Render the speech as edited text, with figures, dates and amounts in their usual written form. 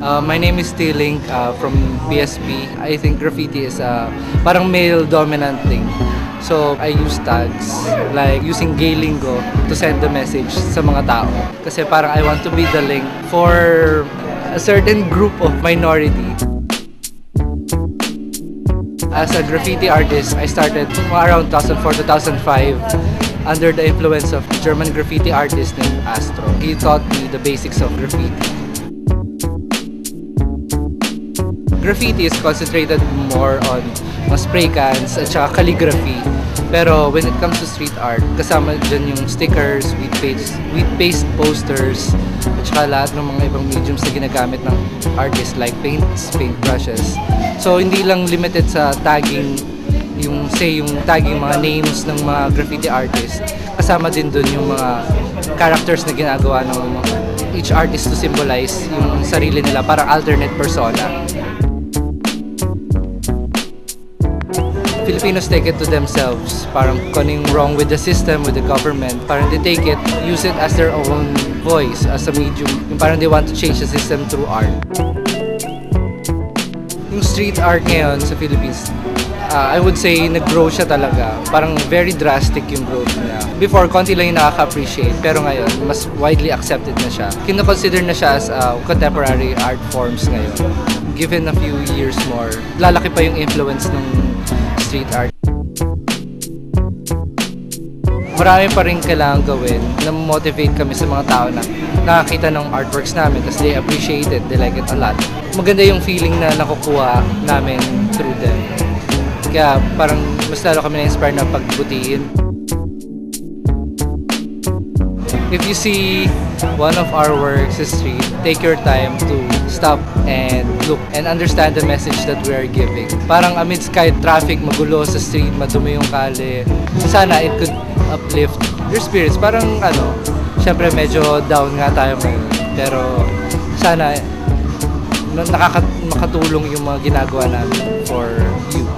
My name is Tiling from PSP. I think graffiti is parang male-dominant thing. So, I use tags, like using gay lingo to send the message sa mga tao. Kasi parang I want to be the link for a certain group of minority. As a graffiti artist, I started around 2004-2005 under the influence of a German graffiti artist named Astro. He taught me the basics of graffiti. Graffiti is concentrated more on mga spray cans at saka calligraphy. Pero when it comes to street art, kasama dyan yung stickers, wheat paste posters, at saka lahat ng mga ibang mediums na ginagamit ng artists like paints, paint brushes. So hindi lang limited sa tagging, yung tagging mga names ng mga graffiti artists. Kasama din dun yung mga characters na ginagawa ng each artist to symbolize yung sarili nila, parang alternate persona. Filipinos take it to themselves. Parang kuning wrong with the system, with the government. Parang they take it, use it as their own voice, as a medium. Yung parang they want to change the system through art. Yung street art ngayon sa Philippines, I would say nag-grow siya talaga. Parang very drastic yung growth niya. Before, konti lang yung nakaka-appreciate. Pero ngayon, mas widely accepted na siya. Kino-consider na siya as contemporary art forms ngayon. Given a few years more, lalaki pa yung influence ng street art. Marami pa rin kailangan gawin na motivate kami sa mga tao na nakakita ng artworks namin kasi they appreciate it, they like it a lot. Maganda yung feeling na nakukuha namin through them. Kaya parang mas lalo kami na-inspire na pagbutihin. If you see one of our works sa street, take your time to stop and look and understand the message that we are giving. Parang amidst kahit traffic, magulo sa street, madumi yung kali, sana it could uplift your spirits. Parang syempre medyo down nga tayo ngayon. Pero sana makatulong yung mga ginagawa namin for you.